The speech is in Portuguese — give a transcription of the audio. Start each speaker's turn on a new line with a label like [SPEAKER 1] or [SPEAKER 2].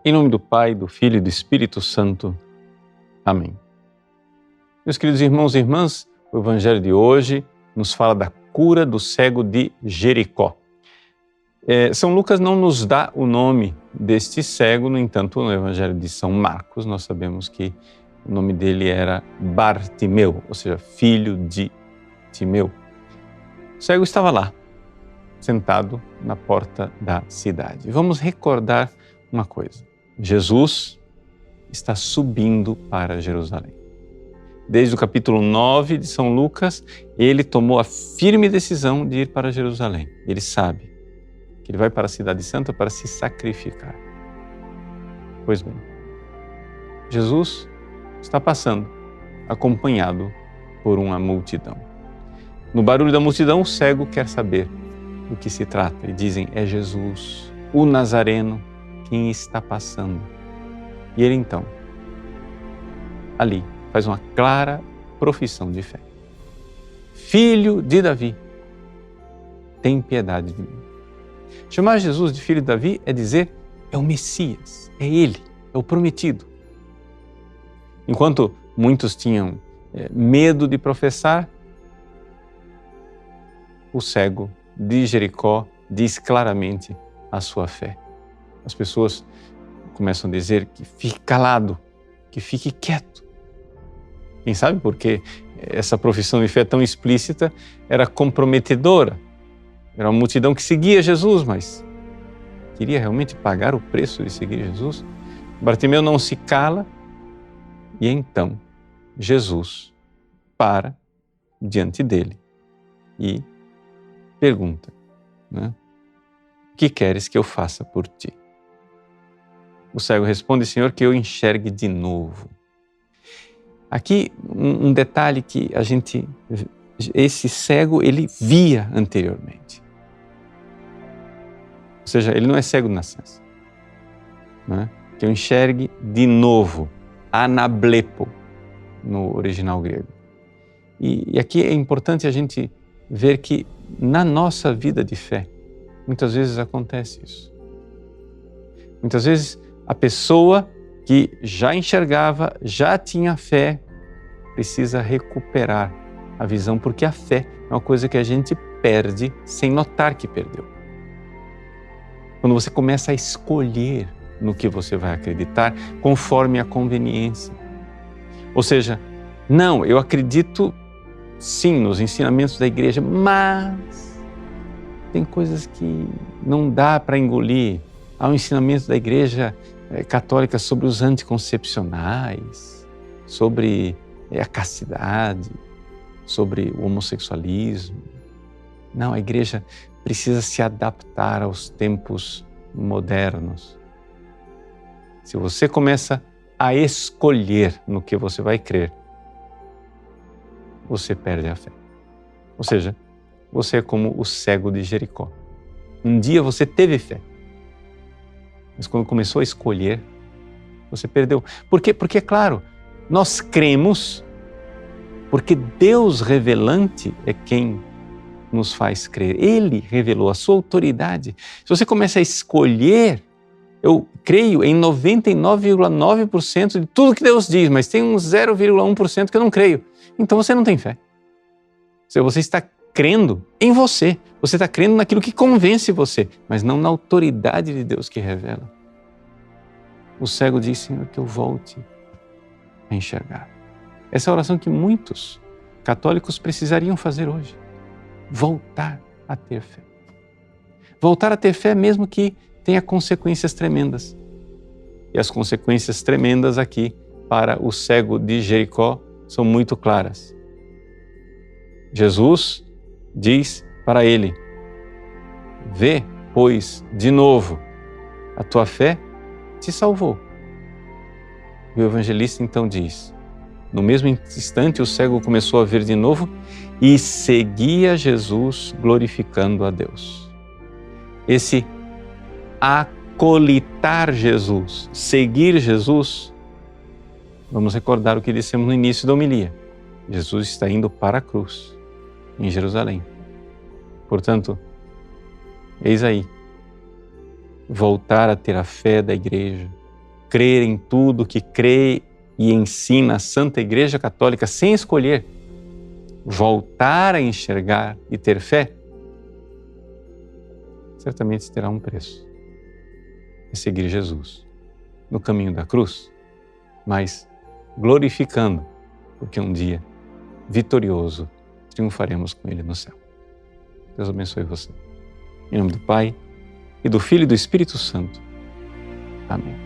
[SPEAKER 1] Em nome do Pai, do Filho e do Espírito Santo. Amém. Meus queridos irmãos e irmãs, o Evangelho de hoje nos fala da cura do cego de Jericó. São Lucas não nos dá o nome deste cego, no entanto, no Evangelho de São Marcos, nós sabemos que o nome dele era Bartimeu, ou seja, filho de Timeu. O cego estava lá, sentado na porta da cidade. Vamos recordar uma coisa. Jesus está subindo para Jerusalém. Desde o capítulo 9 de São Lucas, ele tomou a firme decisão de ir para Jerusalém. Ele sabe que ele vai para a Cidade Santa para se sacrificar. Pois bem, Jesus está passando, acompanhado por uma multidão. No barulho da multidão, o cego quer saber do que se trata. E dizem, é Jesus, o Nazareno, quem está passando. E ele então, ali, faz uma clara profissão de fé. Filho de Davi, tem piedade de mim. Chamar Jesus de filho de Davi é dizer, é o Messias, é ele, é o prometido. Enquanto muitos tinham medo de professar, o cego de Jericó diz claramente a sua fé. As pessoas começam a dizer que fique calado, que fique quieto. Quem sabe porque essa profissão de fé tão explícita era comprometedora. Era uma multidão que seguia Jesus, mas queria realmente pagar o preço de seguir Jesus. Bartimeu não se cala e então Jesus para diante dele e pergunta, né? O que queres que eu faça por ti? O cego responde, Senhor, que eu enxergue de novo. Aqui um detalhe que esse cego, ele via anteriormente. Ou seja, ele não é cego de nascença, né? Que eu enxergue de novo, anablepo, no original grego. E aqui é importante a gente ver que na nossa vida de fé, muitas vezes acontece isso. Muitas vezes a pessoa que já enxergava, já tinha fé, precisa recuperar a visão, porque a fé é uma coisa que a gente perde sem notar que perdeu. Quando você começa a escolher no que você vai acreditar, conforme a conveniência. Ou seja, não, eu acredito sim nos ensinamentos da igreja, mas tem coisas que não dá para engolir. Há um ensinamento da igreja católica sobre os anticoncepcionais, sobre a castidade, sobre o homossexualismo. Não, a igreja precisa se adaptar aos tempos modernos. Se você começa a escolher no que você vai crer, você perde a fé. Ou seja, você é como o cego de Jericó. Um dia você teve fé, mas quando começou a escolher, você perdeu. Por quê? Porque, claro, nós cremos porque Deus revelante é quem nos faz crer. Ele revelou a sua autoridade. Se você começa a escolher, eu creio em 99,9% de tudo que Deus diz, mas tem um 0,1% que eu não creio. Então você não tem fé. Você está crendo em você. Você está crendo naquilo que convence você, mas não na autoridade de Deus que revela. O cego diz, Senhor, que eu volte a enxergar. Essa é a oração que muitos católicos precisariam fazer hoje. Voltar a ter fé. Voltar a ter fé mesmo que tenha consequências tremendas. E as consequências tremendas aqui para o cego de Jericó são muito claras. Jesus diz para ele, vê, pois, de novo, a tua fé te salvou. E o evangelista então diz, no mesmo instante o cego começou a ver de novo e seguia Jesus glorificando a Deus. Esse acolitar Jesus, seguir Jesus, vamos recordar o que dissemos no início da homilia. Jesus está indo para a cruz, em Jerusalém. Portanto, eis aí, voltar a ter a fé da igreja, crer em tudo que crê e ensina a Santa Igreja Católica sem escolher, voltar a enxergar e ter fé, certamente terá um preço. É seguir Jesus no caminho da cruz, mas glorificando, porque um dia, vitorioso, triunfaremos com Ele no céu. Deus abençoe você. Em nome do Pai, e do Filho e do Espírito Santo. Amém.